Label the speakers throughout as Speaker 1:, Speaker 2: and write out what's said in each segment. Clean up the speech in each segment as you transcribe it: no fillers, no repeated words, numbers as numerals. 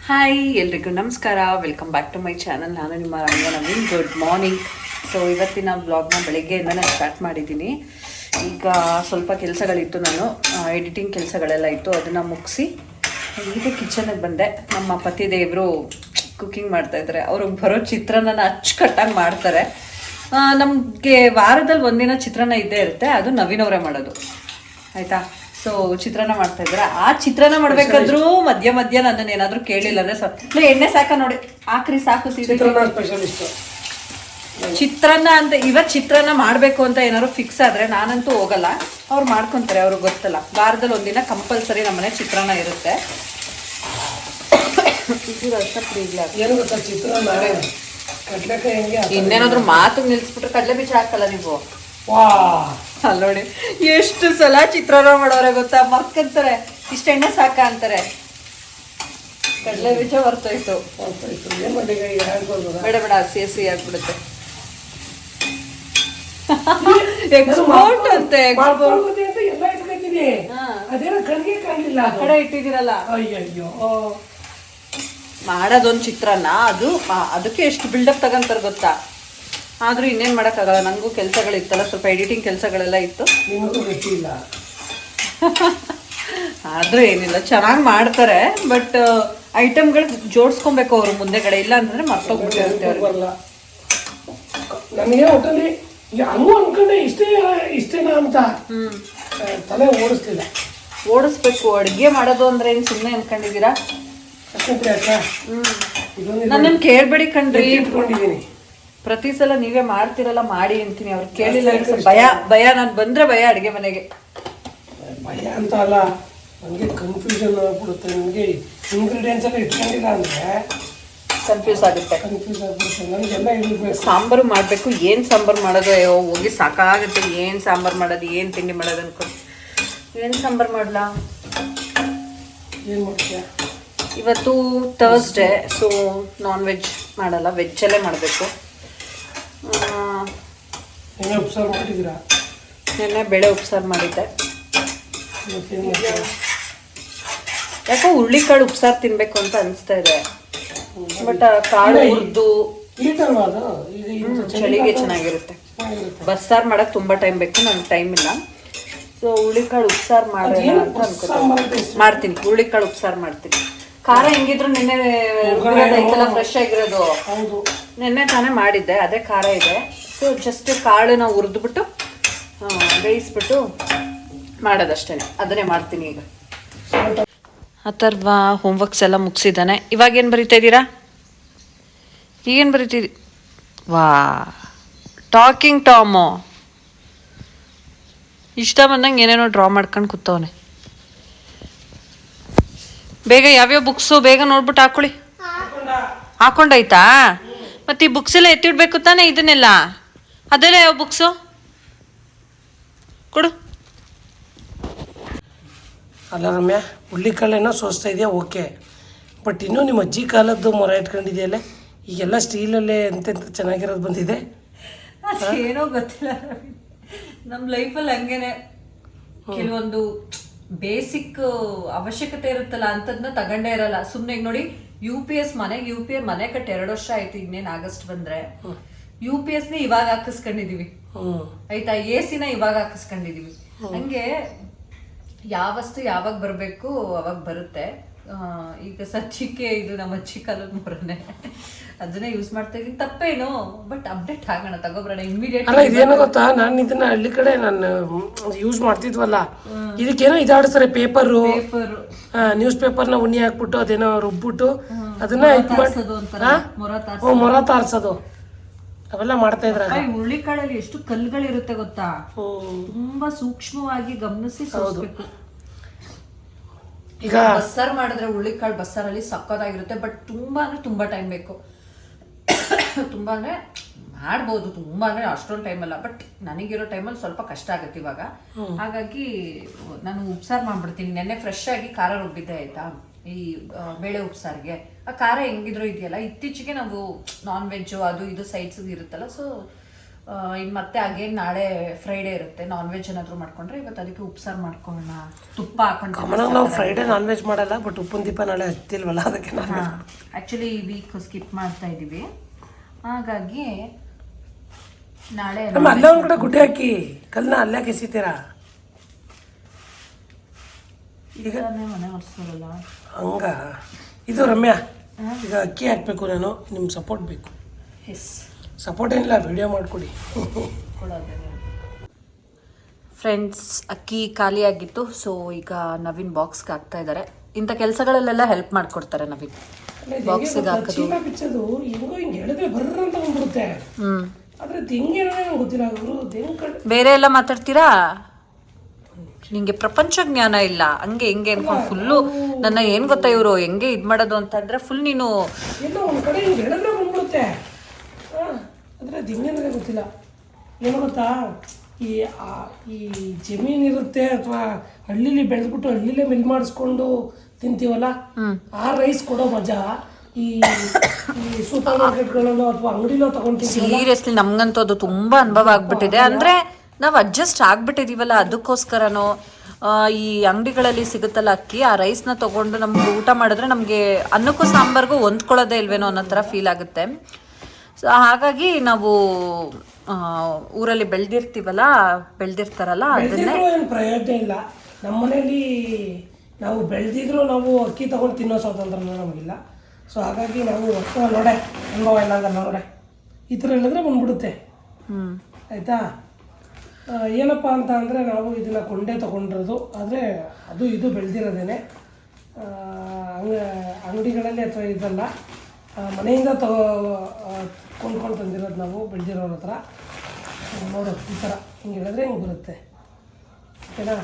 Speaker 1: Hi ಎಲ್ರಿಗೂ ನಮಸ್ಕಾರ, welcome back to my channel. ನಾನು ನಿಮ್ಮ Ranga Naveen. Good morning. So ಇವತ್ತಿನ ಬ್ಲಾಗ್ನ ಬೆಳಗ್ಗೆಯಿಂದನೇ ಸ್ಟಾರ್ಟ್ ಮಾಡಿದ್ದೀನಿ. ಈಗ ಸ್ವಲ್ಪ ಕೆಲಸಗಳಿತ್ತು, ನಾನು ಎಡಿಟಿಂಗ್ ಕೆಲಸಗಳೆಲ್ಲ ಇತ್ತು, ಅದನ್ನು ಮುಗಿಸಿ ಈಗ ಕಿಚನ್ಗೆ ಬಂದೆ. ನಮ್ಮ ಪತಿ ದೇವರು ಕುಕ್ಕಿಂಗ್ ಮಾಡ್ತಾಯಿದ್ದಾರೆ. ಅವರು ಬರೋ ಚಿತ್ರಾನ್ನ ಅಚ್ಚುಕಟ್ಟಾಗಿ ಮಾಡ್ತಾರೆ. ನಮಗೆ ವಾರದಲ್ಲಿ ಒಂದಿನ ಚಿತ್ರಾನ್ನ ಇದ್ದೇ ಇರುತ್ತೆ, ಅದು ನವೀನವರೇ ಮಾಡೋದು, ಆಯಿತಾ. ಸೊ ಚಿತ್ರಾನ್ನ ಮಾಡ್ತಾ ಇದ್ದಾರೆ. ಆ ಚಿತ್ರಾನ್ನ ಮಾಡ್ಬೇಕಾದ್ರೂ ಮಧ್ಯ ಮಧ್ಯ ನನ್ನನ್ನು ಏನಾದರೂ ಕೇಳಿಲ್ಲ ಅಂದರೆ ಎಣ್ಣೆ ಸಾಕ ನೋಡಿ ಆಕ್ರಿ ಸಾಕು ಚಿತ್ರಾನ್ನ ಅಂತ. ಇವತ್ತು ಚಿತ್ರಾನ್ನ ಮಾಡಬೇಕು ಅಂತ ಏನಾದ್ರು ಫಿಕ್ಸ್ ಆದರೆ ನಾನಂತೂ ಹೋಗಲ್ಲ, ಅವ್ರು ಮಾಡ್ಕೊತಾರೆ, ಅವ್ರಿಗೆ ಗೊತ್ತಲ್ಲ. ವಾರದಲ್ಲಿ ಒಂದಿನ ಕಂಪಲ್ಸರಿ ನಮ್ಮನೆ ಚಿತ್ರಾನ್ನ ಇರುತ್ತೆ. ಇನ್ನೇನಾದ್ರು ಮಾತು ನಿಲ್ಸ್ಬಿಟ್ರೆ ಕಡಲೆ ಬೀಜ ಹಾಕಲ್ಲ ನೀವು. ಅಲ್ಲ ನೋಡಿ ಎಷ್ಟು ಸಲ ಚಿತ್ರಾನ್ನ ಮಾಡೋರೆ ಗೊತ್ತಾ, ಮರ್ಕಂತಾರೆ. ಇಷ್ಟ ಎಣ್ಣೆ ಸಾಕ ಅಂತಾರೆ. ಕಡಲೆ ಬೀಜ ಹೊರ್ತೋಯ್ತು. ಬೇಡ ಬೇಡ, ಸಿಹಿ ಆಗ್ಬಿಡುತ್ತೆ. ಎಕ್ಸ್ಪೋರ್ಟ್ ಅಂತೆ, ಕಡೆ ಇಟ್ಟಿದ್ದೀರಲ್ಲ ಮಾಡೋದೊಂದು ಚಿತ್ರಾನ್ನ. ಅದಕ್ಕೆ ಎಷ್ಟು ಬಿಲ್ಡಪ್ ತಗೊಂತಾರೆ ಗೊತ್ತಾ. ಆದರೂ ಇನ್ನೇನು ಮಾಡೋಕ್ಕಾಗಲ್ಲ, ನನಗೂ ಕೆಲಸಗಳಿತ್ತಲ್ಲ, ಸ್ವಲ್ಪ ಎಡಿಟಿಂಗ್ ಕೆಲಸಗಳೆಲ್ಲ ಇತ್ತು. ಆದರೂ ಏನಿಲ್ಲ, ಚೆನ್ನಾಗಿ ಮಾಡ್ತಾರೆ. ಬಟ್ ಐಟಮ್ಗಳು ಜೋಡಿಸ್ಕೊಬೇಕು ಅವರು ಮುಂದೆಗಡೆ, ಇಲ್ಲ ಅಂತಂದರೆ ಮರ್ತೋಗ್ಬಿಟ್ಟಿರುತ್ತೆ ಅವ್ರಿಗೆ.
Speaker 2: ನನಗೆ ಒಟ್ಟಲ್ಲಿ ಹಂಗೂ ಅನ್ಕೊಂಡೆ ಇಷ್ಟೇನಾ ಅಂತ ತಲೆ
Speaker 1: ಓಡಿಸ್ಬೇಕು. ಅಡುಗೆ ಮಾಡೋದು ಅಂದ್ರೆ ಏನು ಸುಮ್ಮನೆ ಅನ್ಕೊಂಡಿದ್ದೀರಾ? ನನ್ನನ್ನು ಕೇಳಬೇಡಿ ಕಣ್ರಿ. ಪ್ರತಿ ಸಲ ನೀವೇ ಮಾಡ್ತಿರಲ್ಲ, ಮಾಡಿ ಅಂತೀನಿ. ಅವ್ರು ಕೇಳಿಲ್ಲ ಭಯ. ನಾನು ಬಂದ್ರೆ ಭಯ ಅಡುಗೆ ಮನೆಗೆ.
Speaker 2: ಭಯ ಅಂತ ಅಲ್ಲ, ನನಗೆ ಕನ್ಫ್ಯೂಷನ್ ಆಗ್ಬಿಡುತ್ತೆ. ನನಗೆ ಇಂಗ್ರೀಡಿಯೆಂಟ್ಸ್ ಎಲ್ಲ ಇಟ್ಕೊಂಡಿಲ್ಲ ಅಂದರೆ
Speaker 1: ಕನ್ಫ್ಯೂಸ್ ಆಗುತ್ತೆ.
Speaker 2: ನನಗೆಲ್ಲ ಇರಬೇಕು.
Speaker 1: ಸಾಂಬಾರು ಮಾಡಬೇಕು. ಏನು ಸಾಂಬಾರು ಮಾಡೋದು, ಹೋಗಿ ಸಾಕಾಗುತ್ತೆ. ಏನು ಸಾಂಬಾರು ಮಾಡೋದು, ಏನು ತಿಂಡಿ ಮಾಡೋದು ಅನ್ಕೊಂಡು. ಏನು ಸಾಂಬಾರು ಮಾಡಲಾ?
Speaker 2: ಏನು ಮಾಡ್ತೀಯ?
Speaker 1: ಇವತ್ತು ಥರ್ಸ್ಡೇ, ಸೊ ನಾನ್ ವೆಜ್ ಮಾಡಲ್ಲ, ವೆಜ್ಜಲ್ಲೇ ಮಾಡಬೇಕು.
Speaker 2: ಉಪ್ಸಾರು ಮಾಡಿದ್ದೀರಾ?
Speaker 1: ನೆನ್ನೆ ಬೇಳೆ ಉಪ್ಸಾರು ಮಾಡಿದ್ದೆ. ಯಾಕೋ ಹುರುಳಿಕಾಳು ಉಪ್ಸಾರು ತಿನ್ಬೇಕು ಅಂತ ಅನಿಸ್ತಾ ಇದೆ. ಬಟ್ ಕಾಳು ಹುರಿದು ಚಳಿಗೆ ಚೆನ್ನಾಗಿರುತ್ತೆ. ಬಸ್ಸಾರು ಮಾಡಕ್ಕೆ ತುಂಬ ಟೈಮ್ ಬೇಕು, ನನಗೆ ಟೈಮ್ ಇಲ್ಲ. ಸೊ ಹುರುಳಿಕಾಳು ಉಪ್ಸಾರು ಮಾಡೋಣ ಅಂತ ಅನ್ಕೋತೀನಿ. ಮಾಡ್ತೀನಿ, ಹುರುಳಿಕಾಳು ಉಪ್ಸಾರು ಮಾಡ್ತೀನಿ. ಖಾರ ಹೆಂಗಿದ್ರು ನೆನ್ನೆ ಐತಲ್ಲ, ಫ್ರೆಶ್ ಆಗಿರೋದು. ನೆನ್ನೆ ತಾನೇ ಮಾಡಿದ್ದೆ, ಅದೇ ಖಾರ ಇದೆ. ಸೊ ಜಸ್ಟ್ ಕಾಳನ್ನ ಹುರಿದ್ಬಿಟ್ಟು ಬೇಯಿಸ್ಬಿಟ್ಟು ಮಾಡೋದಷ್ಟೇ, ಅದನ್ನೇ ಮಾಡ್ತೀನಿ. ಈಗ ಅಥರ್ವ ಹೋಮ್ವರ್ಕ್ಸ್ ಎಲ್ಲ ಮುಗಿಸಿದ್ದಾನೆ. ಇವಾಗ ಏನು ಬರೀತಾ ಇದ್ದೀರಾ? ಈಗೇನು ಬರೀತಿದ್ದೀ? ವಾ, ಟಾಕಿಂಗ್ ಟಾಮು ಇಷ್ಟ ಬಂದಂಗೆ ಏನೇನೋ ಡ್ರಾ ಮಾಡ್ಕೊಂಡು ಕೂತವನೆ. ಬೇಗ ಯಾವ್ಯಾವ ಬುಕ್ಸು ಬೇಗ ನೋಡ್ಬಿಟ್ಟು ಹಾಕೊಳ್ಳಿ. ಹಾಕೊಂಡಾಯ್ತಾ? ಮತ್ತು ಈ ಬುಕ್ಸ್ ಎಲ್ಲ ಎತ್ತಿಡ್ಬೇಕು ತಾನೇ, ಇದನ್ನೆಲ್ಲ. ಅದೆಲ್ಲ ಯಾವ ಬುಕ್ಸು ಕೊಡು.
Speaker 2: ಅಲ್ಲ ರಮ್ಯಾ, ಹುಳ್ಳಿಕಾಳೇನೋ ಸೋಸ್ತಾ ಇದೆಯಾ, ಓಕೆ. ಬಟ್ ಇನ್ನೂ ನಿಮ್ಮ ಅಜ್ಜಿ ಕಾಲದ್ದು ಮೊರ ಇಟ್ಕೊಂಡಿದೆಯಲ್ಲ, ಈಗೆಲ್ಲ ಸ್ಟೀಲಲ್ಲೇ ಎಂತೆಂತ ಚೆನ್ನಾಗಿರೋದು ಬಂದಿದೆ.
Speaker 1: ಏನೋ ಗೊತ್ತಿಲ್ಲ, ನಮ್ಮ ಲೈಫಲ್ಲಿ ಹಂಗೇನೆ ಕೆಲವೊಂದು ಬೇಸಿಕ್ ಅವಶ್ಯಕತೆ ಇರುತ್ತಲ್ಲ ಅಂಥದನ್ನ ತಗೊಂಡೇ ಇರಲ್ಲ. ಸುಮ್ಮನೆ ನೋಡಿ, ಯು ಪಿ ಎಸ್ ಮನೆ ಕಟ್ಟಿ 2 ವರ್ಷ ಆಯ್ತು. ಇನ್ನೇನು ಆಗಸ್ಟ್ ಬಂದ್ರೆ UPS ಇವಾಗ ಹಾಕಿಸ್ಕೊಂಡಿದೀವಿ, ಆಯ್ತಾ. AC ಇವಾಗ ಹಾಕಿಸ್ಕೊಂಡಿದೀವಿ. ಹಂಗೆ ಯಾವಸ್ತು ಯಾವಾಗ ಬರಬೇಕು ಅವಾಗ ಬರುತ್ತೆ. ಈಗ ಸದ್ಯಕ್ಕೆ ಇದು ನಮ್ಮ ಅಜ್ಜಿ ಕಾಲದ ಮೊರನೆ, ಅದನ್ನೇ ಯೂಸ್ ಮಾಡ್ತಾ ಇದೀನಿ. ತಪ್ಪೇನು, ಬಟ್ ಅಪ್ಡೇಟ್ ಆಗೋಣ, ತಗೋಬರೋಣ ಇಮಿಡಿಯೇಟ್.
Speaker 2: ಅಲ್ಲ ಇದೇನೋ ಗೊತ್ತಾ, ನಾನು ಇದನ್ನ ಹಳ್ಳಿ ಕಡೆ ನಾನು ಯೂಸ್ ಮಾಡ್ತಿದ್ವಲ್ಲ, ಇದಕ್ಕೇನೋ ಇದಾಡಿಸ್ತಾರೆ, ಪೇಪರು ನ್ಯೂಸ್ ಪೇಪರ್ನ ಉಣ್ಣಿ ಹಾಕ್ಬಿಟ್ಟು ಅದೇನೋ ರುಬ್ಬಿಟ್ಟು ಅದನ್ನ ಮೊರ ತಾರ್ಸೋದು, ಅವೆಲ್ಲ ಮಾಡ್ತಾ ಇದ್ರ.
Speaker 1: ಹುರುಳಿಕಾಳಲ್ಲಿ ಎಷ್ಟು ಕಲ್ಲುಗಳಿರುತ್ತೆ ಗೊತ್ತಾ, ತುಂಬಾ ಸೂಕ್ಷ್ಮವಾಗಿ ಗಮನಿಸಿ ಸೋಸ್ಬೇಕು. ಈಗ ಬಸ್ಸಾರು ಮಾಡಿದ್ರೆ ಹುರುಳಿಕಾಳು ಬಸ್ಸಾರಲ್ಲಿ ಸಕ್ಕತ್ತಾಗಿರುತ್ತೆ. ಬಟ್ ತುಂಬಾ ಅಂದ್ರೆ ತುಂಬಾ ಟೈಮ್ ಬೇಕು. ತುಂಬಾ ಅಂದ್ರೆ ಮಾಡ್ಬೋದು, ತುಂಬಾ ಅಂದ್ರೆ ಅಷ್ಟೊಂದು ಟೈಮ್ ಅಲ್ಲ. ಬಟ್ ನನಗಿರೋ ಟೈಮಲ್ಲಿ ಸ್ವಲ್ಪ ಕಷ್ಟ ಆಗುತ್ತೆ ಇವಾಗ. ಹಾಗಾಗಿ ನಾನು ಉಪ್ಸಾರು ಮಾಡ್ಬಿಡ್ತೀನಿ. ನೆನ್ನೆ ಫ್ರೆಶ್ ಆಗಿ ಖಾರ ರುಬ್ಬಿದ್ದೆ, ಆಯ್ತಾ. ಈ ಬೇಳೆ ಉಪ್ಸಾರಿಗೆ ಆ ಖಾರ ಹೆಂಗಿದ್ರು ಇದೆಯಲ್ಲ. ಇತ್ತೀಚೆಗೆ ನಾವು ನಾನ್ ವೆಜ್ಜು ಅದು ಇದು ಸೈಡ್ಸ್ ಇರುತ್ತಲ್ಲ, ಸೊ ಇನ್ನು ಮತ್ತೆ ಅಗೇನ್ ನಾಳೆ ಫ್ರೈಡೇ ಇರುತ್ತೆ, ನಾನ್ ವೆಜ್ ಏನಾದರೂ ಮಾಡ್ಕೊಂಡ್ರೆ ಇವತ್ತು ಅದಕ್ಕೆ ಉಪ್ಸಾರು ಮಾಡ್ಕೊಳ್ಳೋಣ, ತುಪ್ಪ ಹಾಕೊಂಡು.
Speaker 2: ನಾವು ಫ್ರೈಡೇ ನಾನ್ ವೆಜ್ ಮಾಡಲ್ಲ, ಬಟ್ ಉಪ್ಪಿನ ದೀಪ ನಾಳೆ ಹತ್ತಿಲ್ವಲ್ಲ, ಅದಕ್ಕೆ
Speaker 1: ಆ್ಯಕ್ಚುಲಿ ಈ ವೀಕ್ ಸ್ಕಿಪ್ ಮಾಡ್ತಾ ಇದ್ದೀವಿ, ಹಾಗಾಗಿ ನಾಳೆ
Speaker 2: ಅಲ್ಲೇ ಒಂದು ಕಡೆ ಗುಡ್ಡೆ ಹಾಕಿ ಕಲ್ಲನ್ನ ಅಲ್ಲೇ ಎಸಿತೀರಾ
Speaker 1: ಈಗ ಮನೆ ಒರೆಸೋಲ್ಲ
Speaker 2: ಹಂಗ. ಇದು ರಮ್ಯಾ, ಈಗ ಅಕ್ಕಿ ಹಾಕಬೇಕು, ನಾನು ನಿಮ್ಮ ಸಪೋರ್ಟ್ ಬೇಕು.
Speaker 1: ಎಸ್,
Speaker 2: ಸಪೋರ್ಟ್ ಏನಿಲ್ಲ, ವಿಡಿಯೋ ಮಾಡಿಕೊಡಿ.
Speaker 1: ಫ್ರೆಂಡ್ಸ್, ಅಕ್ಕಿ ಖಾಲಿ ಆಗಿತ್ತು, ಸೊ ಈಗ ನವೀನ್ ಬಾಕ್ಸ್ಗೆ ಹಾಕ್ತಾ ಇದ್ದಾರೆ. ಇಂಥ ಕೆಲಸಗಳಲ್ಲೆಲ್ಲ ಹೆಲ್ಪ್ ಮಾಡ್ಕೊಡ್ತಾರೆ ನವೀನ್. ಬಾಕ್ಸಿಗೆ ಹಾಕೋದು
Speaker 2: ಬಿಚ್ಚೋದು ಹೆಂಗೋ ಹಿಂಗೆ ಹೇಳಿದ್ರೆ ಬರ್ರ ಅಂತ ಬಂದ್ಬಿಡುತ್ತೆ. ಆದ್ರೆ ಹೆಂಗೆ ನಂಗೆ ಗೊತ್ತಿಲ್ಲ, ಅವರು
Speaker 1: ಬೇರೆ ಎಲ್ಲ ಮಾತಾಡ್ತೀರಾ, ನಿಂಗೆ ಪ್ರಪಂಚ ಜ್ಞಾನ ಇಲ್ಲ, ಹಂಗೆ ಹೆಂಗೆ ಅನ್ಕೊಂಡು ಫುಲ್ಲು ನನ್ನ ಏನು ಗೊತ್ತಾ ಇವರು ಹೆಂಗೆ ಇದು ಮಾಡೋದು ಅಂತಂದ್ರೆ ಫುಲ್ ನೀನು
Speaker 2: ಎಲ್ಲ ಒಂದು ಕಡೆ ಹಿಂಗೆ ಹೇಳಿದ್ರೆ ಬಂದ್ಬಿಡುತ್ತೆ. ಆದರೆ ಅದು ಹೆಂಗೆ ನನಗೆ ಗೊತ್ತಿಲ್ಲ. ಏನು ಗೊತ್ತಾ, ಈ ಜಮೀನು ಇರುತ್ತೆ ಅಥವಾ ಹಳ್ಳಿಲಿ ಬೆಳೆದ್ಬಿಟ್ಟು ಹಳ್ಳಿಲೇ ಮಿಲ್ ಮಾಡಿಸ್ಕೊಂಡು ತಿಂತೀವಲ್ಲ, ಆ ರೈಸ್ ಕೊಡೋ ಮಜಾ ಈ ಸೂಪರ್ ಮಾರ್ಕೆಟ್ಗಳಲ್ಲೋ ಅಥವಾ ಅಂಗಡಿಲೋ ತಗೊಂತೀವಿ.
Speaker 1: ಸೀರಿಯಸ್ಲಿ ನಮ್ಗಂತೂ ಅದು ತುಂಬಾ ಅನುಭವ ಆಗ್ಬಿಟ್ಟಿದೆ. ಅಂದ್ರೆ ನಾವು ಅಡ್ಜಸ್ಟ್ ಆಗ್ಬಿಟ್ಟಿದೀವಲ್ಲ, ಅದಕ್ಕೋಸ್ಕರನೋ ಈ ಅಂಗಡಿಗಳಲ್ಲಿ ಸಿಗುತ್ತಲ್ಲ ಅಕ್ಕಿ, ಆ ರೈಸ್ನ ತಗೊಂಡು ನಮ್ಗೆ ಊಟ ಮಾಡಿದ್ರೆ ನಮಗೆ ಅನ್ನಕ್ಕೂ ಸಾಂಬಾರ್ಗೂ ಹೊಂದ್ಕೊಳ್ಳೋದೇ ಇಲ್ವೇನೋ ಅನ್ನೋ ಥರ ಫೀಲ್ ಆಗುತ್ತೆ. ಸೊ ಹಾಗಾಗಿ ನಾವು ಊರಲ್ಲಿ ಬೆಳೆದಿರ್ತಾರಲ್ಲ ಅದನ್ನೇ.
Speaker 2: ಏನು ಪ್ರಯೋಜನ ಇಲ್ಲ. ನಮ್ಮ ಮನೇಲಿ ನಾವು ಬೆಳೆದಿದ್ರು ನಾವು ಅಕ್ಕಿ ತಗೊಂಡು ತಿನ್ನೋ ಸ್ವಾತಂತ್ರ್ಯ ನಮಗಿಲ್ಲ. ಸೊ ಹಾಗಾಗಿ ನಾವು ನೋಡೆ ಅನುಭವ ಇಲ್ಲ ಅಂದ್ರೆ ನೋಡೆ ಈ ಥರ ಹೇಳಿದ್ರೆ ಬಂದ್ಬಿಡುತ್ತೆ. ಆಯಿತಾ, ಏನಪ್ಪ ಅಂತ ಅಂದರೆ ನಾವು ಇದನ್ನು ಕೊಂಡೇ ತೊಗೊಂಡಿರೋದು, ಆದರೆ ಅದು ಇದು ಬೆಳೆದಿರೋದೇನೆ, ಅಂಗಡಿಗಳಲ್ಲಿ ಅಥವಾ ಇದಲ್ಲ, ಮನೆಯಿಂದ ಕೊಂಡ್ಕೊಂಡು ತಂದಿರೋದು ನಾವು ಬೆಳೆದಿರೋರ ಹತ್ರ. ನೋಡು ಈ ಥರ ಹಿಂಗೆ ಹೇಳಿದ್ರೆ ಹಿಂಗೆ ಬರುತ್ತೆ, ಓಕೆನಾ.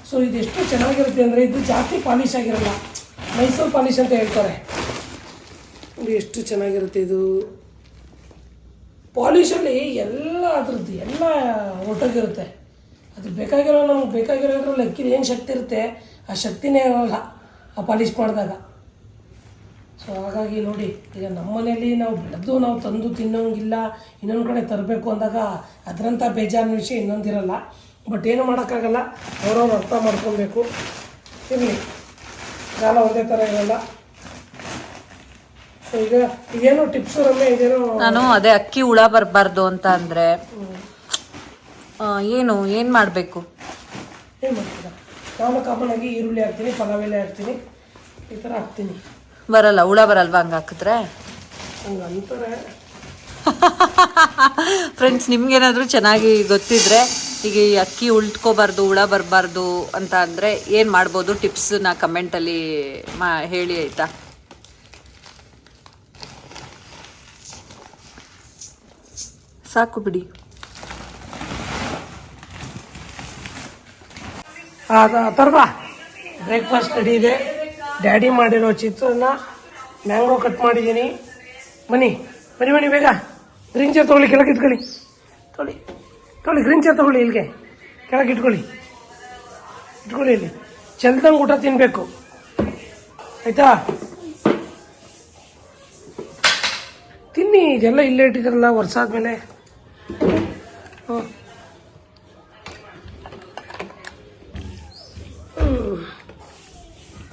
Speaker 2: ಸೊ ಇದೆಷ್ಟು ಚೆನ್ನಾಗಿರುತ್ತೆ ಅಂದರೆ ಇದು ಜಾಸ್ತಿ ಪಾಲಿಶ್ ಆಗಿರಲ್ಲ, ಮೈಸೂರು ಪಾಲಿಶ್ ಅಂತ ಹೇಳ್ತಾರೆ. ಇದು ಎಷ್ಟು ಚೆನ್ನಾಗಿರುತ್ತೆ ಇದು ಪಾಲಿಶಲ್ಲಿ, ಎಲ್ಲ ಅದ್ರದ್ದು ಎಲ್ಲ ಒಟ್ಟೋಗಿರುತ್ತೆ. ಅದು ನಮ್ಗೆ ಬೇಕಾಗಿರೋದ್ರಲ್ಲಿ ಅಕ್ಕಿಲಿ ಏನು ಶಕ್ತಿ ಇರುತ್ತೆ ಆ ಶಕ್ತಿನೇ ಇರೋಲ್ಲ ಆ ಪಾಲಿಶ್ ಮಾಡಿದಾಗ. ಸೊ ಹಾಗಾಗಿ ನೋಡಿ, ಈಗ ನಮ್ಮ ಮನೇಲಿ ನಾವು ಬೆಳೆದು ನಾವು ತಂದು ತಿನ್ನೋಂಗಿಲ್ಲ, ಇನ್ನೊಂದು ಕಡೆ ತರಬೇಕು ಅಂದಾಗ ಅದರಂಥ ಬೇಜಾರಿನ ವಿಷಯ ಇನ್ನೊಂದಿರಲ್ಲ. ಬಟ್ ಏನು ಮಾಡೋಕ್ಕಾಗಲ್ಲ, ಅವ್ರವ್ರು ಅರ್ಥ ಮಾಡ್ಕೊಬೇಕು. ಇರಲಿ, ಕಾಲ ಒಂದೇ ಥರ ಇರಲ್ಲ. ಸೊ ಈಗ ಇದೇನೋ ಟಿಪ್ಸು ರಮ್ಯ, ಇದೇನೋ
Speaker 1: ನಾನು ಅದೇ ಅಕ್ಕಿ ಹುಳ ಬರಬಾರ್ದು ಅಂತ ಅಂದರೆ ಏನು ಮಾಡಬೇಕು?
Speaker 2: ಏನು ಮಾಡ್ತೀರಾ? ನಾನು ಕಾಮನಾಗಿ ಈರುಳ್ಳಿ ಹಾಕ್ತೀನಿ, ಪಲಾವ್ ಎಲೆ ಹಾಕ್ತೀನಿ, ಈ ಥರ ಹಾಕ್ತೀನಿ.
Speaker 1: ಬರಲ್ಲ, ಹುಳ ಬರಲ್ವಾ ಹಂಗೆ ಹಾಕಿದ್ರೆ?
Speaker 2: ಹಂಗೆ ಅಂತಾರೆ
Speaker 1: ಫ್ರೆಂಡ್ಸ್. ನಿಮ್ಗೇನಾದರೂ ಚೆನ್ನಾಗಿ ಗೊತ್ತಿದ್ರೆ, ಈಗ ಈ ಅಕ್ಕಿ ಉಳ್ತ್ಕೋಬಾರ್ದು, ಹುಳ ಬರಬಾರ್ದು ಅಂತ ಅಂದರೆ ಏನು ಮಾಡ್ಬೋದು ಟಿಪ್ಸನ್ನ ಕಮೆಂಟಲ್ಲಿ ಹೇಳಿ, ಆಯಿತಾ? ಸಾಕು ಬಿಡಿ.
Speaker 2: ತರ್ಬಾ, ಬ್ರೇಕ್ಫಾಸ್ಟ್ ರೆಡಿ ಇದೆ. ಡ್ಯಾಡಿ ಮಾಡಿರೋ ಚಿತ್ರಾನ್ನ, ಮ್ಯಾಂಗೋ ಕಟ್ ಮಾಡಿದ್ದೀನಿ. ಬನ್ನಿ ಬೇಗ. ಗ್ರೀನ್ ಚೇರ್ ತೊಗೊಳ್ಳಿ, ಕೆಳಗೆ ಇಟ್ಕೊಳ್ಳಿ. ತೊಗೊಳ್ಳಿ ಗ್ರೀನ್ ಚೇರ್ ತೊಗೊಳ್ಳಿ, ಇಲ್ಲಿಗೆ ಕೆಳಗೆ ಇಟ್ಕೊಳ್ಳಿ ಇಲ್ಲಿ. ಚೆಲ್ದಂಗೆ ಊಟ ತಿನ್ನಬೇಕು, ಆಯಿತಾ? ತಿನ್ನಿ, ಇದೆಲ್ಲ ಇಲ್ಲೇ ಇಟ್ಟಿದ್ರಲ್ಲ ವರ್ಷ ಆದಮೇಲೆ.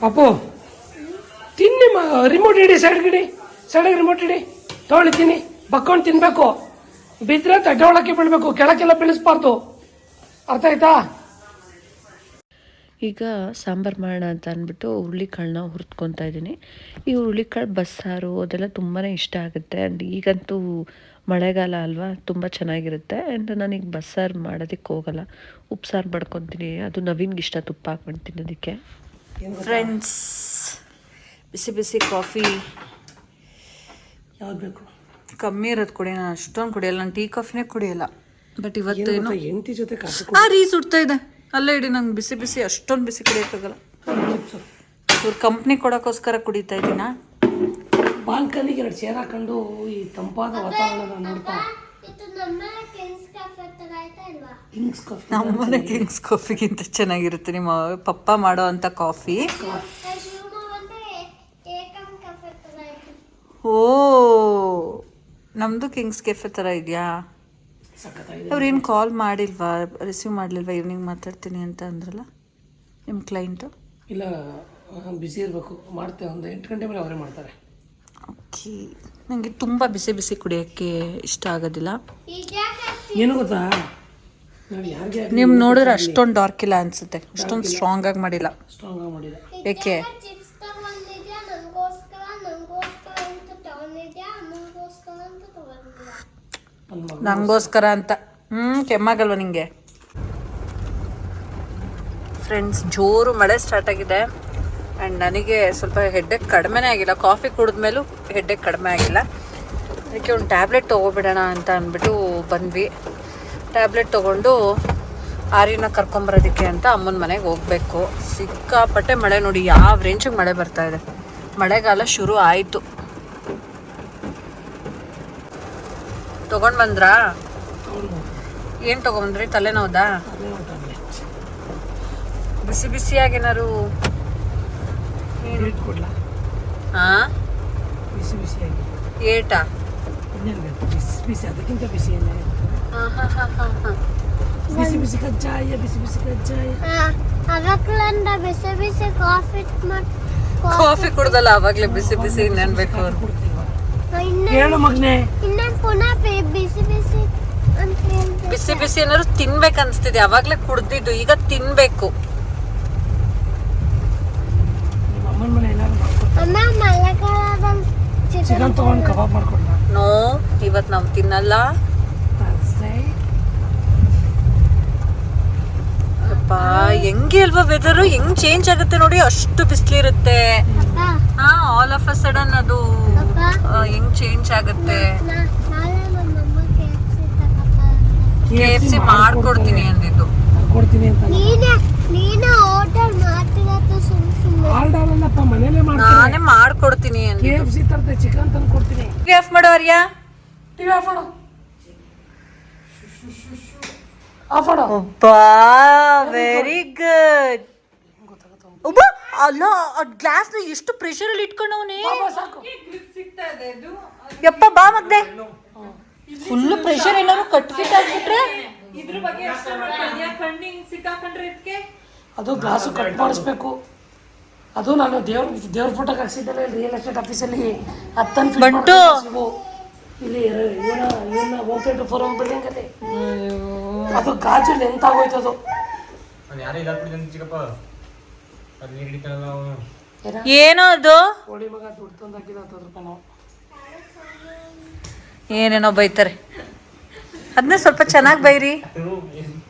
Speaker 2: ಪಾಪು ತಿನ್ನಿ, ರಿಮೋಟ್ ಇಡಿ, ಸೈಡ್ಗೆ ರಿಮೋಟ್ ಇಡಿ, ತೊಗೊಳ್ತೀನಿ. ಬಕ್ಕೊಂಡು ತಿನ್ಬೇಕು, ಬಿದ್ದರೆ ತಟ್ಟೆ ಒಳಕ್ಕೆ ಬೀಳ್ಬೇಕು, ಕೆಳಕ್ಕೆಲ್ಲ ಬೀಳಿಸ್ಬಾರ್ದು, ಅರ್ಥ ಆಯ್ತಾ?
Speaker 3: ಈಗ ಸಾಂಬಾರು ಮಾಡೋಣ ಅಂತ ಅಂದ್ಬಿಟ್ಟು ಹುರುಳಿಕಾಳನ್ನ ಹುರಿದ್ಕೊತಾ ಇದ್ದೀನಿ. ಈ ಹುರುಳಿಕಾಳು ಬಸ್ಸಾರು ಅದೆಲ್ಲ ತುಂಬಾ ಇಷ್ಟ ಆಗುತ್ತೆ. ಆ್ಯಂಡ್ ಈಗಂತೂ ಮಳೆಗಾಲ ಅಲ್ವಾ, ತುಂಬ ಚೆನ್ನಾಗಿರುತ್ತೆ. ಆ್ಯಂಡ್ ನಾನೀಗ ಬಸ್ಸಾರು ಮಾಡೋದಕ್ಕೆ ಹೋಗಲ್ಲ, ಉಪ್ಸಾರು ಮಾಡ್ಕೊತೀನಿ. ಅದು ನವೀನ್ಗೆ ಇಷ್ಟ, ತುಪ್ಪ ಹಾಕ್ಕೊಂಡು ತಿನ್ನೋದಕ್ಕೆ.
Speaker 1: ಫ್ರೆಂಡ್ಸ್, ಬಿಸಿ ಕಾಫಿ
Speaker 2: ಯಾವ್ದು ಬೇಕು?
Speaker 1: ಕಮ್ಮಿ ಇರೋದು ಕುಡಿ, ನಾನು ಅಷ್ಟೊಂದು ಕುಡಿಯಲ್ಲ, ನಾನು ಟೀ ಕಾಫಿನೇ ಕುಡಿಯಲ್ಲ. ಬಟ್ ಇವತ್ತೇನು
Speaker 2: ಹೆಂಡತಿ ಜೊತೆ ಕಾಫಿ
Speaker 1: ರೀ ಸುಡ್ತಾ ಇದೆ, ಅಲ್ಲೇ ಇಡಿ. ನಂಗೆ ಬಿಸಿ ಅಷ್ಟೊಂದು ಬಿಸಿ ಕುಡಿಯೋಕ್ಕಾಗಲ್ಲ. ಇವ್ರ ಕಂಪ್ನಿ ಕೊಡೋಕ್ಕೋಸ್ಕರ ಕುಡಿತಾ ಇದ್ದೀನ.
Speaker 2: ಬಾಲ್ಕನಿಗೆ 2 ಚೇರ್ ಹಾಕೊಂಡು ಈ ತಂಪಾದ ವಾತಾವರಣ ನೋಡ್ತಾ.
Speaker 1: ನಮ್ಮನೆ ಕಿಂಗ್ಸ್ ಕಾಫಿಗಿಂತ ಚೆನ್ನಾಗಿರುತ್ತೆ ನಿಮ್ಮ ಪಪ್ಪ ಮಾಡೋ ಅಂಥ ಕಾಫಿ. ಓ, ನಮ್ಮದು ಕಿಂಗ್ಸ್ ಕೆಫೆ ಥರ ಇದೆಯಾ?
Speaker 2: ಸಖತ್ತಾಗಿದೆ.
Speaker 1: ಅವ್ರೇನು ಕಾಲ್ ಮಾಡಿಲ್ವಾ, ರಿಸೀವ್ ಮಾಡಲಿಲ್ವಾ? ಈವ್ನಿಂಗ್ ಮಾತಾಡ್ತೀನಿ ಅಂತ ಅಂದ್ರಲ್ಲ ನಿಮ್ಮ ಕ್ಲೈಂಟು.
Speaker 2: ಇಲ್ಲ ಬಿಸಿ ಇರಬೇಕು, ಮಾಡ್ತೇವೆ. ಒಂದು 8 ಗಂಟೆ ಮೇಲೆ ಅವರೇ ಮಾಡ್ತಾರೆ.
Speaker 1: ಓಕೆ. ನನಗೆ ತುಂಬ ಬಿಸಿ ಬಿಸಿ ಕುಡಿಯೋಕ್ಕೆ ಇಷ್ಟ ಆಗೋದಿಲ್ಲ.
Speaker 2: ಏನು ಗೊತ್ತಾ, ನಾವು ಯಾರಿಗೆ
Speaker 1: ನೀವು ನೋಡಿದ್ರೆ ಅಷ್ಟೊಂದು ಡಾರ್ಕ್ ಇಲ್ಲ ಅನಿಸುತ್ತೆ, ಅಷ್ಟೊಂದು ಸ್ಟ್ರಾಂಗ್ ಆಗಿ ಮಾಡಿಲ್ಲ.
Speaker 2: ಸ್ಟ್ರಾಂಗ್ ಆಗಿ ಮಾಡಿಲ್ಲ.
Speaker 1: ಏಕೆ? ನನಗೋಸ್ಕರ ಅಂತ. ಕೆಮ್ಮಾಗಲ್ವ ನಿಂಗೆ? ಫ್ರೆಂಡ್ಸ್, ಜೋರು ಮಳೆ ಸ್ಟಾರ್ಟ್ ಆಗಿದೆ ಆ್ಯಂಡ್ ನನಗೆ ಸ್ವಲ್ಪ ಹೆಡ್ಡೇಕ್ ಕಡಿಮೆನೇ ಆಗಿಲ್ಲ. ಕಾಫಿ ಕುಡಿದ್ಮೇಲೂ ಹೆಡ್ಡೇಕ್ ಕಡಿಮೆ ಆಗಿಲ್ಲ. ಅದಕ್ಕೆ ಒಂದು ಟ್ಯಾಬ್ಲೆಟ್ ತೊಗೊಬಿಡೋಣ ಅಂತ ಅಂದ್ಬಿಟ್ಟು ಬಂದ್ವಿ. ಟ್ಯಾಬ್ಲೆಟ್ ತೊಗೊಂಡು ಆರ್ಯನ ಕರ್ಕೊಂಬರೋದಕ್ಕೆ ಅಂತ ಅಮ್ಮನ ಮನೆಗೆ ಹೋಗಬೇಕು. ಸಿಕ್ಕಾಪಟ್ಟೆ ಮಳೆ ನೋಡಿ, ಯಾವ ರೇಂಜಿಗೆ ಮಳೆ ಬರ್ತಾ ಇದೆ. ಮಳೆಗಾಲ ಶುರು ಆಯಿತು. ತೊಗೊಂಡು ಬಂದ್ರಾ? ಏನು ತೊಗೊಂಬಂದ್ರಿ? ತಲೆನೋವುದಾ? ಬಿಸಿ ಬಿಸಿಯಾಗಿ ಏನಾರು
Speaker 2: ಕೊಡ್ಲಾ?
Speaker 1: ಹಾಂ,
Speaker 2: ಬಿಸಿ ಬಿಸಿಯಾಗಿ
Speaker 1: ಏಟಾ?
Speaker 2: ಇನ್ನೇನು ಬೇಕು? ಬಿಸಿ ಬಿಸಿ, ಅದಕ್ಕಿಂತ ಬಿಸಿ ಏನೇ ಇರ್ತದೆ?
Speaker 1: ಹಾಂ ಹಾಂ ಹಾಂ ಹಾಂ ಹಾಂ.
Speaker 2: ಬಿಸಿ ಬಿಸಿ ಕಜ್ಜಾಯ, ಬಿಸಿ ಬಿಸಿ ಕಜ್ಜಾಯ.
Speaker 4: ಬಿಸಿ ಬಿಸಿ ಕಾಫಿ
Speaker 1: ಕಾಫಿ ಕುಡ್ದಲ್ಲ ಅವಾಗಲೇ ಬಿಸಿ ಬಿಸಿ ಇನ್ನೇನು ಬೇಕು?
Speaker 2: ಹೇಳು ಮಗನೇ.
Speaker 4: ಇನ್ನೇನು ಪುನಃ ಬಿಸಿ ಬಿಸಿ ಅಂತ ಹೇಳ್ಬೇಕು.
Speaker 1: ಬಿಸಿ ಬಿಸಿ ಏನಾದ್ರು ತಿನ್ಬೇಕು ಅನ್ಸ್ತಿದೆ. ಅವಾಗಲೇ ಕುಡ್ದಿದ್ದು, ಈಗ ತಿನ್ಬೇಕು.
Speaker 2: ನಿಮ್ಮ ಅಮ್ಮನ ಮನೆ ಏನಾದ್ರು ಮಾಡ್ಕೊಡ್ತಾರೆ?
Speaker 4: ಅಮ್ಮ ಮಳೆಗಾಲದಲ್ಲಿ
Speaker 2: ಚಿಕನ್ ತೊಗೊಂಡು ಕಬಾಬ್ ಮಾಡ್ಕೊಡ್ಲ?
Speaker 1: ನೋ, ಇವತ್ತು ನಾವು ತಿನ್ನಲ್ಲ. ಅಪ್ಪ, ಹೆಂಗೆ ಅಲ್ವಾ ವೆದರು, ಹೆಂಗ್ ಚೇಂಜ್ ಆಗುತ್ತೆ ನೋಡಿ. ಅಷ್ಟು ಬಿಸಿಲಿರುತ್ತೆ.
Speaker 4: ಅಪ್ಪ
Speaker 1: ಹಾ, ಆಲ್ ಆಫ್ ಅ ಸಡನ್ ಅದು
Speaker 4: ಅಪ್ಪ
Speaker 1: ಹೆಂಗ್ ಚೇಂಜ್ ಆಗುತ್ತೆ.
Speaker 4: ನಾಳೆ ನಮ್ಮಮ್ಮ KFC ತಗೋತಾರೆ.
Speaker 1: KFC ಮಾಡ್ಕೊಡ್ತೀನಿ ಅಂದಿದ್ದು.
Speaker 2: ಕೊಡ್ತೀನಿ ಅಂತ
Speaker 4: ನೀನೇ ಆರ್ಡರ್ ಮಾಡ್ತಿರತ್ತೆ ಸುಮ್ಮನೆ.
Speaker 2: ಆರ್ಡರ್ ಅಲ್ಲಪ್ಪ, ಮನೇಲೆ ಮಾಡ್ತೀನಿ.
Speaker 1: ನಾನೇ ಮಾಡ್ಕೊಡ್ತೀನಿ ಅಂದಿದ್ದು.
Speaker 2: KFC ತರ್ತೆ, ಚಿಕನ್ ತಂದು ಕೊಡ್ತೀನಿ.
Speaker 1: ಟಿವಿ ಆಫ್ ಮಾಡು ಆರ್ಯ.
Speaker 2: ಟಿವಿ ಆಫ್ ಮಾಡು. ಆಫ್ ಮಾಡು.
Speaker 1: ಒಬ್ಬಾ, ವೆರಿ ಗುಡ್. ಒಬ್ಬ ಅಲ್ಲ, ಗ್ಲಾಸ್ನ ಎಷ್ಟು ಪ್ರೆಷರ್ ಅಲ್ಲಿ ಇಟ್ಕೊಂಡವನೇ.
Speaker 2: ಸಾಕು.
Speaker 1: ಯಪ್ಪ ಬಾ ಮಗ್ನೆ. ಫುಲ್ ಪ್ರೆಷರ್ ಏನಾದ್ರು ಕಟ್ಫಿಟ್ ಆಗ್ಬಿಟ್ರೆ
Speaker 2: ಅದು ಗ್ಲಾಸು ಕಟ್ ಮಾಡಿಸ್ಬೇಕು. ಅದು ನಾನು ದೇವ್ರ ಫೋಟೋಗೆ ಹಾಕ್ಸಿದ್ದಲ್ಲ ರಿಯಲ್ ಎಸ್ಟೇಟ್ ಆಫೀಸಲ್ಲಿ. 10
Speaker 1: ಬಂಟು.
Speaker 2: ಇಲ್ಲಿ ಏನು ಓಪನ್ ಫೋರಮ್ ಬಿಲ್ಡಿಂಗ್ ಅಲ್ಲಿ ಅದು ಗಾಜು ಲೆಂತ್ ಆಗೋಯ್ತು. ಅದು
Speaker 1: ಏನೋ ಅದು
Speaker 2: ಕೋಳಿ ಮಗ ದುಡ್ಡು ತಂದು ಹಾಕಿದ 10 ರೂಪಾಯಿ ನಾವು.
Speaker 1: ಏನೇನೋ ಬೈತಾರೆ. ಅದನ್ನೇ ಸ್ವಲ್ಪ ಚೆನ್ನಾಗಿ ಬೈರಿ.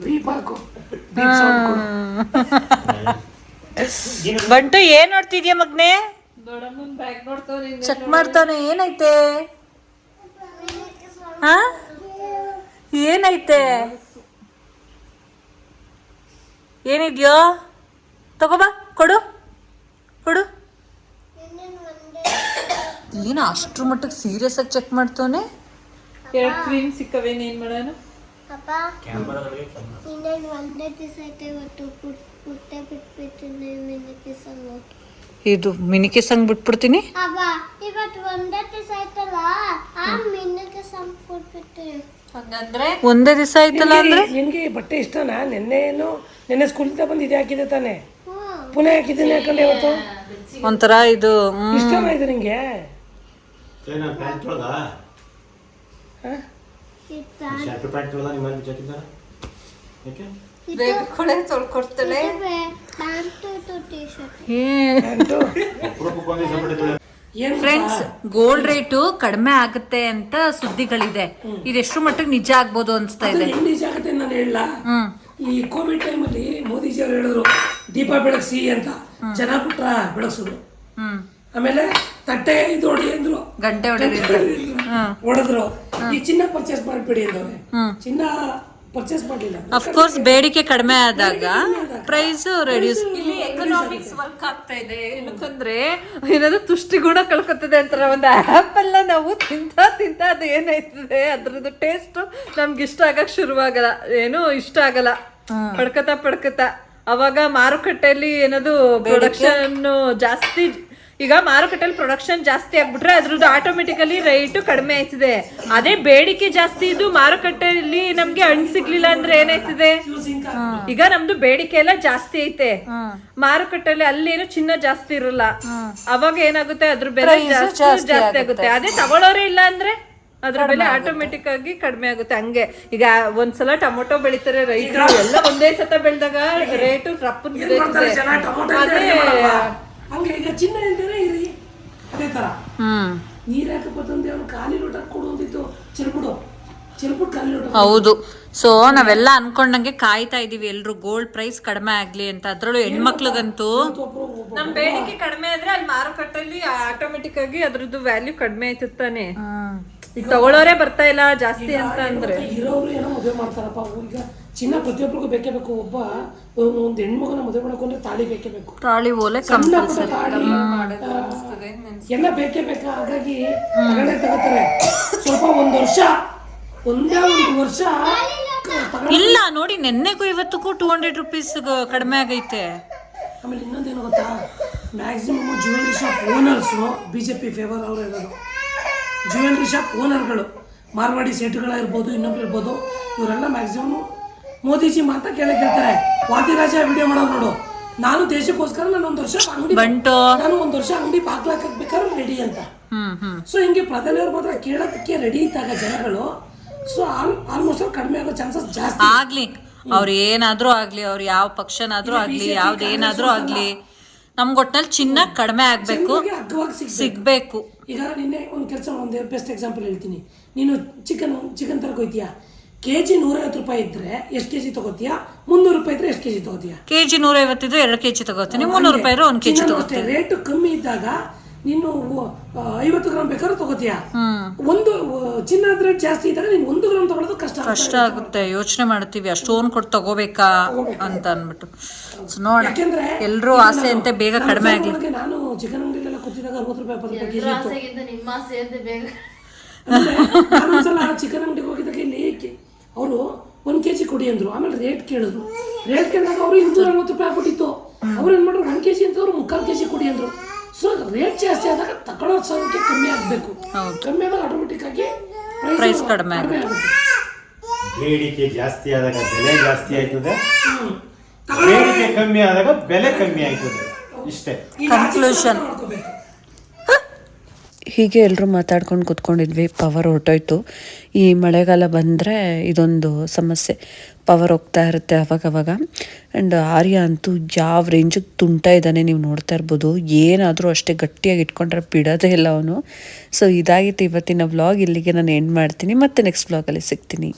Speaker 2: ಬೀಪ್ ಹಾಕು.
Speaker 1: ಬಂಟು ಏನ್ ನೋಡ್ತಿದ್ಯಾ ಮಗ್ನೆ? ಚೆಕ್ ಮಾಡ್ತಾನೆ. ಏನೈತೆ? ಹಾ, ಏನೈತೆ? ಏನಿದ್ಯೋ? ತಗೋಬಾ, ಕೊಡು ಕೊಡು. ಏನ ಅಷ್ಟ್ರ ಮಟ್ಟಿಗೆ ಸೀರಿಯಸ್ ಆಗಿ ಚೆಕ್ ಮಾಡ್ತಾನೆ.
Speaker 5: 2 ಕ್ರೀಮ್ ಸಿಕ್ಕವೇನು, ಏನು ಮಾಡೋಣ?
Speaker 4: ಅಪ್ಪ ಇನ್ನೇನು ಒಂದೇ ದಿವಸ ಐತೆ ಇವತ್ತು. ಪುಟ್ಟೆ ಬಿಟ್ಬಿಟ್ಟಿನಿ ಮಿನಿಕಿಸಂಗು.
Speaker 1: ಇದು ಮಿನಿಕೆ ಸಂಗ್ ಬಿಟ್ಬಿಡ್ತೀನಿ.
Speaker 4: ಅಪ್ಪ ಇವತ್ತು ಒಂದೇ ದಿವಸ ಆಯ್ತಲ್ಲ, ಆ ಮಿನಿಕಿಸಂಗ್ ಕೊಟ್ಬಿಟ್ಟು.
Speaker 1: ಹಂಗಂದ್ರೆ ಒಂದೇ ದಿವಸ ಆಯ್ತಲ್ಲ ಅಂದ್ರೆ
Speaker 2: ನಿನ್ಗೆ ಬಟ್ಟೆ ಇಷ್ಟನಾ? ನೆನ್ನೆ ಸ್ಕೂಲಿಂದ ಬಂದು ಇದೆ ಹಾಕಿದೆ ತಾನೆ? ಪುನಃ ಹಾಕಿದ್ದೀನಿ ಯಾಕಂದ್ರೆ ಇವತ್ತು
Speaker 1: ಒಂಥರ ಇದು
Speaker 2: ಇಷ್ಟನಾ ಇದು ನಿಂಗೆ?
Speaker 1: ತೊಳ್ಕೊಡ್ತಾಳೆ. ಫ್ರೆಂಡ್ಸ್, ಗೋಲ್ಡ್ ರೇಟು ಕಡಿಮೆ ಆಗುತ್ತೆ ಅಂತ ಸುದ್ದಿಗಳಿದೆ. ಇದೆಷ್ಟು ಮಟ್ಟಿಗೆ ನಿಜ ಆಗ್ಬೋದು ಅನ್ಸ್ತಾ ಇದೆ.
Speaker 2: ನಿಜ ಆಗುತ್ತೆ ನಾನು ಹೇಳ. ಈ ಕೋವಿಡ್ ಟೈಮಲ್ಲಿ ಮೋದಿಜಿ ಅವರು ಹೇಳಿದ್ರು ದೀಪ ಬೆಳಗ್ಸಿ ಅಂತ. ಜನ ಬಿಟ್ರ ಬೆಳಗ್ಸಿದ್ರು. ಆಮೇಲೆ ತಟ್ಟೆ ಇದು ಹೊಡಿ ಅಂದ್ರು,
Speaker 1: ಗಂಟೆ
Speaker 2: ಹೊಡೆದ್ರು. ಈ ಚಿನ್ನ ಪರ್ಚೇಸ್ ಮಾಡ್ಬೇಡಿ ಅಂದವ್ರೆ. ಚಿನ್ನ ಪರ್ಚೇಸ್ ಮಾಡಲಿಲ್ಲ.
Speaker 1: ಅಫ್ಕೋರ್ಸ್ ಬೇಡಿಕೆ ಕಡಿಮೆ ಆದಾಗ ಪ್ರೈಸ್ ರೆಡ್ಯೂಸ್. ಇಲ್ಲಿ ಎಕನಾಮಿಕ್ಸ್ ವರ್ಕ್ ಆಗ್ತಾ ಇದೆ. ಏನಕ್ಕಂದ್ರೆ ಏನಾದ್ರು ತುಷ್ಟಿ ಗುಣ ಕಳ್ಕೊತದೆ ಅಂತಾರೆ. ಒಂದು ಆ್ಯಪಲ್ನ ನಾವು ತಿಂತ ಅದು ಏನಾಯ್ತದೆ ಅದ್ರದ್ದು ಟೇಸ್ಟ್ ನಮ್ಗೆ ಇಷ್ಟ ಆಗಕ್ಕೆ ಶುರುವಾಗಲ್ಲ, ಏನೂ ಇಷ್ಟ ಆಗಲ್ಲ. ಪಡ್ಕತಾ ಅವಾಗ ಮಾರುಕಟ್ಟೆಯಲ್ಲಿ ಏನದು ಪ್ರೊಡಕ್ಷನ್ ಜಾಸ್ತಿ
Speaker 5: ಈಗ ಮಾರುಕಟ್ಟೆಯಲ್ಲಿ ಪ್ರೊಡಕ್ಷನ್ ಜಾಸ್ತಿ ಆಗ್ಬಿಟ್ರೆ ಅದ್ರದ್ದು ಆಟೋಮೆಟಿಕಲಿ ರೇಟ್ ಕಡಿಮೆ ಆಯ್ತದೆ. ಅದೇ ಬೇಡಿಕೆ ಜಾಸ್ತಿ ಇದ್ದು ಮಾರುಕಟ್ಟೆಯಲ್ಲಿ ನಮ್ಗೆ ಹಣ್ಣು ಸಿಗ್ಲಿಲ್ಲ ಅಂದ್ರೆ ಏನಾಯ್ತದೆ? ಈಗ ನಮ್ದು ಬೇಡಿಕೆ ಎಲ್ಲ ಜಾಸ್ತಿ ಐತೆ, ಮಾರುಕಟ್ಟೆಯಲ್ಲಿ ಅಲ್ಲೇನು ಚಿನ್ನ ಜಾಸ್ತಿ ಇರಲ್ಲ, ಅವಾಗ ಏನಾಗುತ್ತೆ ಅದ್ರ ಬೆಲೆ ಜಾಸ್ತಿ ಆಗುತ್ತೆ. ಅದೇ ತಗೊಳ್ಳೋರೇ ಇಲ್ಲ ಅಂದ್ರೆ ಅದ್ರ ಬೆಲೆ ಆಟೋಮೆಟಿಕ್ ಆಗಿ ಕಡಿಮೆ ಆಗುತ್ತೆ. ಹಂಗೆ ಈಗ ಒಂದ್ಸಲ ಟೊಮೊಟೊ ಬೆಳಿತಾರೆ ರೈತರು, ಎಲ್ಲ ಒಂದೇ ಸತ ಬೆಳೆದಾಗ ರೇಟು ರಪ್ಪನ್ ಬಿದ್ದೈತದೆ. ಅದೇ
Speaker 2: ಹಂಗೆ ಈಗ ಚಿನ್ನ ಇಲ್ದೇನೆ ಇರಿ ಅದೇ ತರ ನೀರ್ ಹಾಕಪ್ಪ ತಂದೆ ಅವ್ನು ಖಾಲಿ ಲೋಟ ಕೊಡು ಅಂತಿತ್ತು, ಚೆಲ್ಬಿಟ್ಟು ಖಾಲಿ ಲೋಟ.
Speaker 1: ಹೌದು. ಸೊ ನಾವೆಲ್ಲ ಅನ್ಕೊಂಡಂಗೆ ಕಾಯ್ತಾ ಇದೀವಿ ಎಲ್ರು ಗೋಲ್ಡ್ ಪ್ರೈಸ್ ಕಡಿಮೆ ಆಗ್ಲಿ ಅಂತ. ಅದ್ರಲ್ಲೂ ಹೆಣ್ಮಕ್ಳಿಗಂತೂ
Speaker 5: ನಮ್ ಬೇಡಿಕೆ ಕಡಿಮೆ ಆದ್ರೆ ಅಲ್ಲಿ ಮಾರುಕಟ್ಟೆಯಲ್ಲಿ ಆಟೋಮೆಟಿಕ್ ಆಗಿ ಅದ್ರದ್ದು ವ್ಯಾಲ್ಯೂ ಕಡಿಮೆ ಆಯ್ತಾನೆ. ಈಗ ತಗೊಳ್ಳೋರೇ ಬರ್ತಾ ಇಲ್ಲ ಜಾಸ್ತಿ ಅಂತ ಅಂದ್ರೆ.
Speaker 2: ಇರೋರು ಏನೋ ಮದುವೆ ಮಾಡ್ತಾರಪ್ಪ. ಈಗ ಚಿನ್ನ ಪ್ರತಿಯೊಬ್ಬರಿಗೂ ಬೇಕೇ ಬೇಕು. ಒಂದ್ ಹೆಣ್ಮಗನ ಮದುವೆ ಮಾಡಕೊಂಡ್ರೆ ತಾಳಿ ಬೇಕೇ ಬೇಕು,
Speaker 1: ತಾಳಿ ಓಲೆ
Speaker 2: ಸಣ್ಣ ಪುಟ್ಟ ತಾಳಿ ಎಲ್ಲ ಬೇಕೇ ಬೇಕು. ಹಾಗಾಗಿ ತಗೋತಾರೆ. ಸ್ವಲ್ಪ ಒಂದೇ ಒಂದು ವರ್ಷ
Speaker 1: ಇಲ್ಲ ನೋಡಿ, ನೆನ್ನೆಗೂ ಇವತ್ತಕ್ಕೂ 200 rupees ಕಡಿಮೆ ಆಗೈತೆ.
Speaker 2: ಆಮೇಲೆ ಇನ್ನೊಂದೇನು ಗೊತ್ತಾ, maximum jewellery shop owners BJP favour ಅವರು ಇರೋದು. ಜ್ಯುವೆಲ್ರಿ ಶಾಪ್ ಓನರ್ಗಳು, ಮಾರ್ವಾಡಿ ಸೇಟುಗಳಿರ್ಬೋದು, ಇನ್ನೊಬ್ರು ಇರ್ಬೋದು, ಇವರೆಲ್ಲ ಮ್ಯಾಕ್ಸಿಮಮ್ ಮೋದಿಜಿ ಮಾತ್ರ ಕೇಳ್ತಾರೆ. ವಾದಿರಾಜ ವಿಡಿಯೋ ಮಾಡೋದು ನೋಡು, ನಾನು ದೇಶಕ್ಕೋಸ್ಕರ ನಾನು ಒಂದು ವರ್ಷ ಅಂಗಡಿ ಬಾಗ್ಲಾಕಬೇಕಾದ್ರೆ ರೆಡಿ ಅಂತ. ಸೊ ಹಿಂಗೆ ಪ್ರಧಾನಿಯವ್ರು ಮಾತ್ರ ಕೇಳೋದಕ್ಕೆ ರೆಡಿ ಇದ್ದಾಗ ಜನಗಳು, ಸೊ ಆಲ್ಮೋಸ್ಟ್ ಕಡಿಮೆ ಆಗೋ ಚಾನ್ಸಸ್ ಜಾಸ್ತಿ.
Speaker 1: ಆಗ್ಲಿ, ಅವ್ರು ಏನಾದ್ರೂ ಆಗ್ಲಿ, ಅವ್ರು ಯಾವ ಪಕ್ಷನಾದ್ರೂ ಆಗ್ಲಿ, ಯಾವ್ದೇನಾದ್ರೂ ಆಗ್ಲಿ, ನಮ್ಗೆ ಒಟ್ನಲ್ಲಿ ಚಿನ್ನ ಕಡಿಮೆ ಆಗ್ಬೇಕು, ಸಿಗ್ಬೇಕು.
Speaker 2: ಈಗ ನಿನ್ನೆ ಒಂದು ಕೆಲಸ, ಒಂದು ಬೆಸ್ಟ್ ಎಕ್ಸಾಂಪಲ್ ಹೇಳ್ತೀನಿ. ನೀನು ಚಿಕನ್ ತರಕೋಯ್ತೀಯಾ, ಕೆಜಿ 150 ರೂಪಾಯಿ ಇದ್ರೆ ಎಷ್ಟು ಕೆಜಿ ತಗೋತೀಯಾ? 300 ರೂಪಾಯಿ ಇದ್ರೆ ಎಷ್ಟು ಕೆಜಿ ತಗೋತೀಯಾ?
Speaker 1: ಕೆಜಿ 150 ಇದ್ರೆ 2 ಕೆಜಿ ತಗೋತೀನಿ, 300 ರೂಪಾಯಿ ಇದ್ರೆ 1 ಕೆಜಿ ತಗೋತೀನಿ.
Speaker 2: ರೇಟ್ ಕಮ್ಮಿ ಇದ್ದಾಗ ನೀನು 50 ಗ್ರಾಮ್ ಬೇಕಾದ್ರೂ ತಗೋತೀಯಾ. ಒಂದು ಚಿನ್ನದ ರೇಟ್ ಜಾಸ್ತಿ ಇದ್ದಾಗ ನೀನು 1 ಗ್ರಾಮ್ ತಗೊಳ್ಳೋದು ಕಷ್ಟ
Speaker 1: ಆಗುತ್ತೆ. ಯೋಚನೆ ಮಾಡ್ತೀವಿ ಅಷ್ಟೊಂದು ಕೊಟ್ಟು ತಗೋಬೇಕಾ ಅಂತ ಅನ್ಬಿಟ್ಟು. ನೋಡ, ಎಲ್ರೂ ಆಸೆ ಅಂತೆ ಬೇಗ ಕಡಿಮೆ ಆಗ್ಲಿ.
Speaker 2: ನಾನು ಚಿಕನ್ ಅಂಗಡಿಲೆಲ್ಲ ಕೂತಿದ್ದಾಗ 60 ರೂಪಾಯಿ 70 ರೂಪಾಯಿ ನಾನೊಂದ್ಸಲ ಚಿಕನ್ ಅಂಗಡಿಗೆ ಹೋಗಿದ್ದಾಗ ಇಲ್ಲಿ ಅವರು 1 ಕೆಜಿ ಕೊಡಿ ಅಂದ್ರು. ಆಮೇಲೆ ರೇಟ್ ಕೇಳಿದ್ರು. ರೇಟ್ ಕೇಳಿದಾಗ ಅವರು 250 ರೂಪಾಯಿ ಆಗ್ಬಿಟ್ಟಿತ್ತು. ಅವ್ರು ಏನ್ ಮಾಡ್ರು, 1 ಕೆಜಿ ಅಂತ ಅವ್ರು 3/4 ಕೆಜಿ ಕೊಡಿ ಅಂದ್ರು. ಸೊ ರೇಟ್ ಜಾಸ್ತಿ ಆದಾಗ ತಗೊಳ್ಳೋ ಸಂಖ್ಯೆ ಕಮ್ಮಿ ಆಗಬೇಕು. ಕಮ್ಮಿ ಆದಾಗ ಆಟೋಮೆಟಿಕ್ ಆಗಿ ಪ್ರೈಸ್ ಕಡಿಮೆ ಆಗುತ್ತೆ.
Speaker 6: ಬೇಡಿಕೆ ಜಾಸ್ತಿ ಆದಾಗ ಬೆಲೆ ಜಾಸ್ತಿ ಆಯ್ತದೆ, ಬೇಡಿಕೆ ಕಮ್ಮಿ ಆದಾಗ ಬೆಲೆ ಕಮ್ಮಿ ಆಯ್ತದೆ. ಇಷ್ಟೇ
Speaker 1: ಕನ್ಕ್ಲೂಷನ್.
Speaker 3: ಹೀಗೆ ಎಲ್ಲರೂ ಮಾತಾಡ್ಕೊಂಡು ಕೂತ್ಕೊಂಡಿದ್ವಿ. ಪವರ್ ಹೊರಟೋಯ್ತು. ಈ ಮಳೆಗಾಲ ಬಂದರೆ ಇದೊಂದು ಸಮಸ್ಯೆ, ಪವರ್ ಹೋಗ್ತಾ ಇರುತ್ತೆ ಅವಾಗವಾಗ. ಆ್ಯಂಡ್ ಆರ್ಯ ಅಂತೂ ಯಾವ ರೇಂಜಿಗೆ ತುಂಟ ಇದ್ದಾನೆ, ನೀವು ನೋಡ್ತಾ ಇರ್ಬೋದು. ಏನಾದರೂ ಅಷ್ಟೇ ಗಟ್ಟಿಯಾಗಿ ಇಟ್ಕೊಂಡ್ರೆ ಬಿಡೋದೇ ಇಲ್ಲ ಅವನು. ಸೊ ಇದಾಗಿತ್ತು ಇವತ್ತಿನ ವ್ಲಾಗ್. ಇಲ್ಲಿಗೆ ನಾನು ಎಂಡ್ ಮಾಡ್ತೀನಿ. ಮತ್ತೆ ನೆಕ್ಸ್ಟ್ ವ್ಲಾಗಲ್ಲಿ ಸಿಗ್ತೀನಿ.